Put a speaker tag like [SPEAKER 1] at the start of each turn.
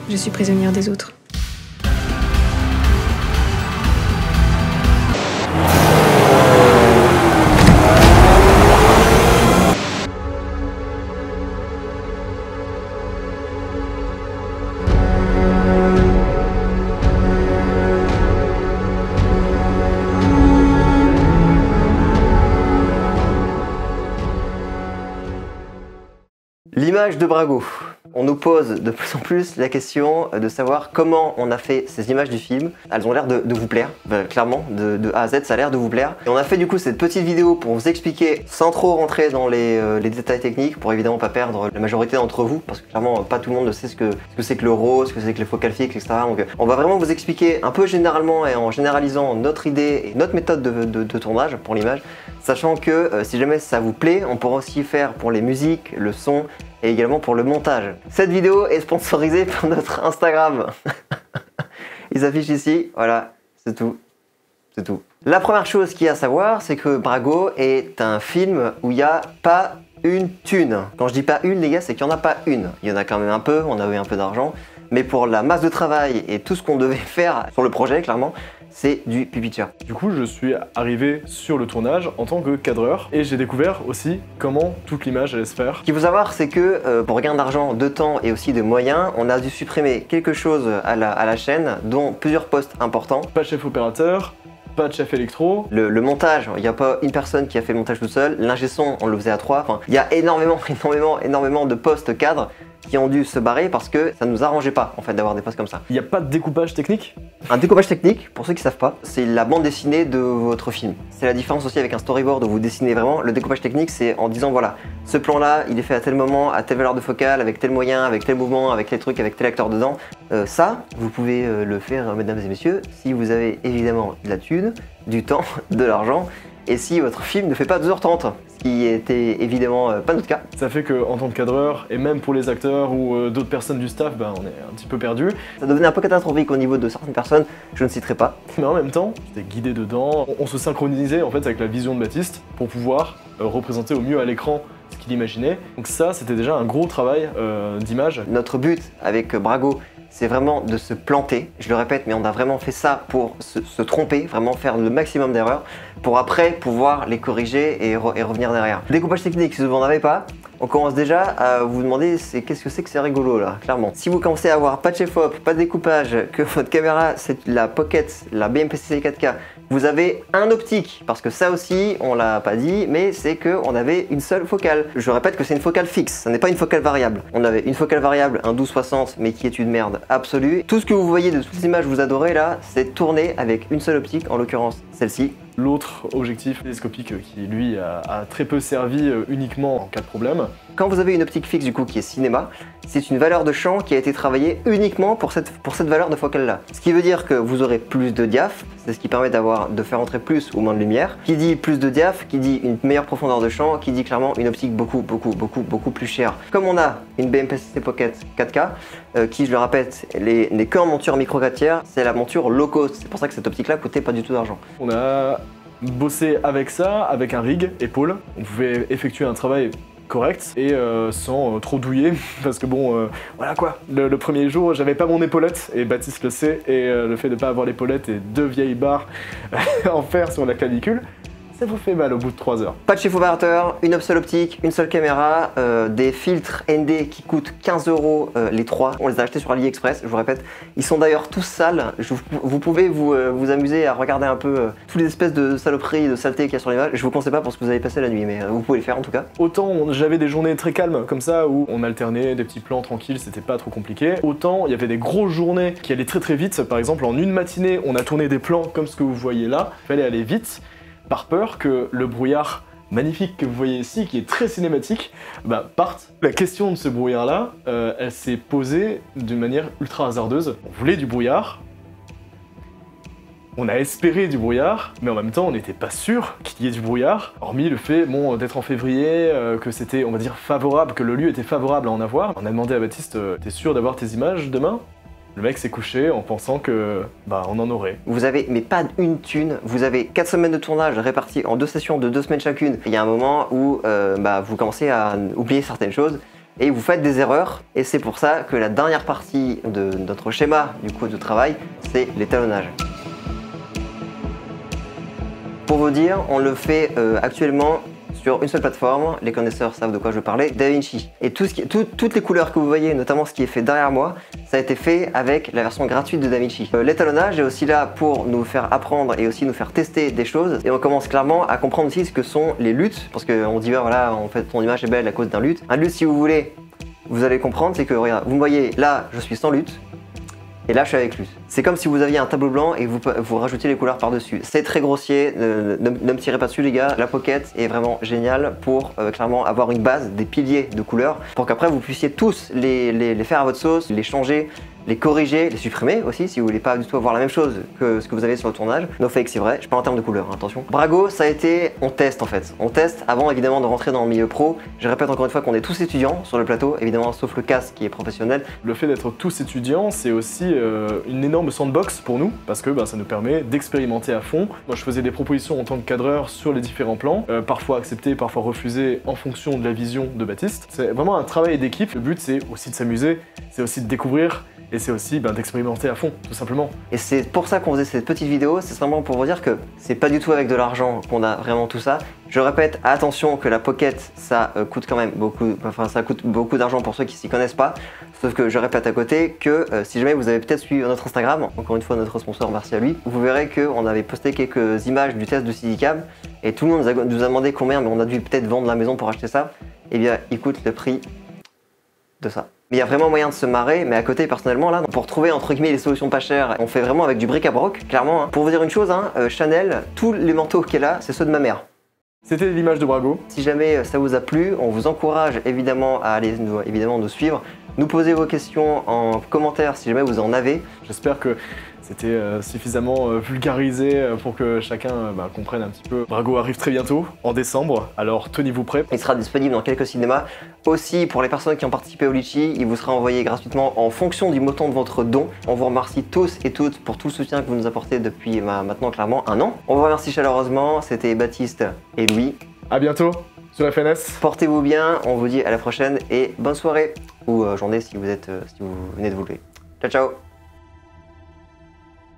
[SPEAKER 1] Je suis prisonnière des autres.
[SPEAKER 2] L'image de Brago. On nous pose de plus en plus la question de savoir comment on a fait ces images du film. Elles ont l'air de vous plaire, clairement, de A à Z, ça a l'air de vous plaire. Et on a fait du coup cette petite vidéo pour vous expliquer, sans trop rentrer dans les détails techniques, pour évidemment pas perdre la majorité d'entre vous, parce que clairement pas tout le monde sait ce que c'est que le RAW, ce que c'est que les focal fixes, etc. Donc on va vraiment vous expliquer un peu généralement et en généralisant notre idée et notre méthode de tournage pour l'image, sachant que si jamais ça vous plaît, on pourra aussi faire pour les musiques, le son, et également pour le montage. Cette vidéo est sponsorisée par notre Instagram. Il s'affiche ici, voilà, c'est tout. C'est tout. La première chose qu'il y a à savoir, c'est que Brago est un film où il n'y a pas une thune. Quand je dis pas une, les gars, c'est qu'il n'y en a pas une. Il y en a quand même un peu, on avait un peu d'argent, mais pour la masse de travail et tout ce qu'on devait faire sur le projet, clairement, c'est du pipi de chat.
[SPEAKER 3] Du coup, je suis arrivé sur le tournage en tant que cadreur et j'ai découvert aussi comment toute l'image allait se faire.
[SPEAKER 2] Ce qu'il faut savoir, c'est que pour gain d'argent, de temps et aussi de moyens, on a dû supprimer quelque chose à la chaîne, dont plusieurs postes importants.
[SPEAKER 3] Pas de chef opérateur, pas de chef électro.
[SPEAKER 2] Le montage, il n'y a pas une personne qui a fait le montage tout seul. L'ingé son, on le faisait à 3. Enfin, il y a énormément de postes cadres qui ont dû se barrer parce que ça ne nous arrangeait pas en fait d'avoir des postes comme ça.
[SPEAKER 3] Il n'y a pas de découpage technique?
[SPEAKER 2] Un découpage technique, pour ceux qui ne savent pas, c'est la bande dessinée de votre film. C'est la différence aussi avec un storyboard où vous dessinez vraiment. Le découpage technique, c'est en disant voilà, ce plan là, il est fait à tel moment, à telle valeur de focale, avec tel moyen, avec tel mouvement, avec tel truc, avec tel acteur dedans. Ça, vous pouvez le faire, mesdames et messieurs, si vous avez évidemment de la thune, du temps, de l'argent, et si votre film ne fait pas 2h30. Ce qui était évidemment pas notre cas.
[SPEAKER 3] Ça fait qu'en tant que cadreur, et même pour les acteurs ou d'autres personnes du staff, on est un petit peu perdu.
[SPEAKER 2] Ça devenait un peu catastrophique au niveau de certaines personnes, je ne citerai pas.
[SPEAKER 3] Mais en même temps, j'étais guidé dedans. On se synchronisait en fait avec la vision de Baptiste pour pouvoir représenter au mieux à l'écran ce qu'il imaginait. Donc ça, c'était déjà un gros travail d'image.
[SPEAKER 2] Notre but avec Brago, c'est vraiment de se planter, je le répète, mais on a vraiment fait ça pour se tromper, vraiment faire le maximum d'erreurs, pour après pouvoir les corriger et revenir derrière. Le découpage technique, si vous n'en avez pas, on commence déjà à vous demander qu'est-ce que c'est rigolo là, clairement. Si vous commencez à avoir pas de chef-op, pas de découpage, que votre caméra c'est la Pocket, la BMPCC 4K, vous avez un optique, parce que ça aussi on l'a pas dit, mais c'est qu'on avait une seule focale. Je répète que c'est une focale fixe, ça n'est pas une focale variable. On avait une focale variable, un 12-60, mais qui est une merde absolue. Tout ce que vous voyez de toutes les images que vous adorez là, c'est tourné avec une seule optique, en l'occurrence celle-ci.
[SPEAKER 3] L'autre objectif télescopique qui lui a très peu servi uniquement en cas de problème.
[SPEAKER 2] Quand vous avez une optique fixe du coup qui est cinéma, c'est une valeur de champ qui a été travaillée uniquement pour cette valeur de focale là. Ce qui veut dire que vous aurez plus de diaph, c'est ce qui permet de faire entrer plus ou moins de lumière. Qui dit plus de diaph, qui dit une meilleure profondeur de champ, qui dit clairement une optique beaucoup plus chère. Comme on a une BMPCC Pocket 4K, qui je le répète, n'est qu'en monture micro 4 tiers, c'est la monture low cost. C'est pour ça que cette optique là coûtait pas du tout d'argent.
[SPEAKER 3] On a bossé avec ça, avec un rig épaule. On pouvait effectuer un travail correct et sans trop douiller parce que bon voilà quoi, le premier jour j'avais pas mon épaulette et Baptiste le sait et le fait de pas avoir l'épaulette et 2 vieilles barres en fer sur la clavicule, ça vous fait mal au bout de 3 heures.
[SPEAKER 2] Pas de chef opérateur, une seule optique, une seule caméra, des filtres ND qui coûtent 15 € les 3. On les a achetés sur AliExpress, je vous répète. Ils sont d'ailleurs tous sales. Vous pouvez vous amuser à regarder un peu toutes les espèces de saloperies et de saletés qu'il y a sur l'image. Je vous conseille pas parce que vous avez passé la nuit, mais vous pouvez le faire en tout cas.
[SPEAKER 3] Autant j'avais des journées très calmes comme ça où on alternait des petits plans tranquilles, c'était pas trop compliqué. Autant il y avait des grosses journées qui allaient très vite. Par exemple en une matinée on a tourné des plans comme ce que vous voyez là. Il fallait aller vite. Par peur que le brouillard magnifique que vous voyez ici, qui est très cinématique, parte. La question de ce brouillard-là, elle s'est posée d'une manière ultra hasardeuse. On voulait du brouillard, on a espéré du brouillard, mais en même temps on n'était pas sûr qu'il y ait du brouillard, hormis le fait d'être en février, que c'était, on va dire, favorable, que le lieu était favorable à en avoir. On a demandé à Baptiste, t'es sûr d'avoir tes images demain ? Le mec s'est couché en pensant que, on en aurait.
[SPEAKER 2] Vous avez, mais pas une thune, vous avez 4 semaines de tournage réparties en 2 sessions de 2 semaines chacune. Il y a un moment où vous commencez à oublier certaines choses. et vous faites des erreurs. Et c'est pour ça que la dernière partie de notre schéma du coup de travail, c'est l'étalonnage. Pour vous dire, on le fait actuellement sur une seule plateforme, les connaisseurs savent de quoi je parlais, DaVinci. Et toutes les couleurs que vous voyez, notamment ce qui est fait derrière moi, ça a été fait avec la version gratuite de DaVinci. L'étalonnage est aussi là pour nous faire apprendre et aussi nous faire tester des choses. Et on commence clairement à comprendre aussi ce que sont les luttes, parce qu'on dit, voilà, en fait, ton image est belle à cause d'un lutte. Un lutte, si vous voulez, vous allez comprendre, c'est que, regarde, vous me voyez, là, je suis sans lutte. Et là, je suis avec lutte. C'est comme si vous aviez un tableau blanc et vous rajoutez les couleurs par-dessus. C'est très grossier, ne me tirez pas dessus les gars. La Pocket est vraiment géniale pour clairement avoir une base, des piliers de couleurs, pour qu'après vous puissiez tous les faire à votre sauce, les changer, les corriger, les supprimer aussi si vous voulez pas du tout avoir la même chose que ce que vous avez sur le tournage. No fake, c'est vrai, je parle en termes de couleurs, attention. Brago, ça a été, on teste en fait. On teste avant évidemment de rentrer dans le milieu pro. Je répète encore une fois qu'on est tous étudiants sur le plateau, évidemment sauf le casque qui est professionnel.
[SPEAKER 3] Le fait d'être tous étudiants, c'est aussi une énorme sandbox pour nous, parce que ça nous permet d'expérimenter à fond. Moi je faisais des propositions en tant que cadreur sur les différents plans, parfois acceptées, parfois refusées en fonction de la vision de Baptiste. C'est vraiment un travail d'équipe. Le but c'est aussi de s'amuser, c'est aussi de découvrir, et c'est aussi d'expérimenter à fond, tout simplement.
[SPEAKER 2] Et c'est pour ça qu'on faisait cette petite vidéo, c'est simplement pour vous dire que c'est pas du tout avec de l'argent qu'on a vraiment tout ça. Je répète, attention que la Pocket, ça coûte quand même beaucoup, ça coûte beaucoup d'argent pour ceux qui s'y connaissent pas. Sauf que je répète à côté que si jamais vous avez peut-être suivi notre Instagram, encore une fois notre sponsor, merci à lui, vous verrez qu'on avait posté quelques images du test de Steadicam et tout le monde nous a demandé combien, mais on a dû peut-être vendre la maison pour acheter ça. Eh bien, il coûte le prix de ça. Mais il y a vraiment moyen de se marrer, mais à côté personnellement là, pour trouver entre guillemets les solutions pas chères, on fait vraiment avec du bric-à-broc, clairement. Hein. Pour vous dire une chose, Chanel, tous les manteaux qu'elle a, c'est ceux de ma mère.
[SPEAKER 3] C'était l'image de Brago.
[SPEAKER 2] Si jamais ça vous a plu, on vous encourage évidemment à aller nous suivre, nous poser vos questions en commentaire si jamais vous en avez.
[SPEAKER 3] J'espère que c'était suffisamment vulgarisé pour que chacun comprenne un petit peu. Brago arrive très bientôt, en décembre, alors tenez-vous prêts.
[SPEAKER 2] Il sera disponible dans quelques cinémas. Aussi, pour les personnes qui ont participé au Litchi, il vous sera envoyé gratuitement en fonction du montant de votre don. On vous remercie tous et toutes pour tout le soutien que vous nous apportez depuis maintenant clairement 1 an. On vous remercie chaleureusement, c'était Baptiste et Louis.
[SPEAKER 3] À bientôt sur FNS.
[SPEAKER 2] Portez-vous bien, on vous dit à la prochaine et bonne soirée ou journée si vous venez de vous lever. Ciao ciao.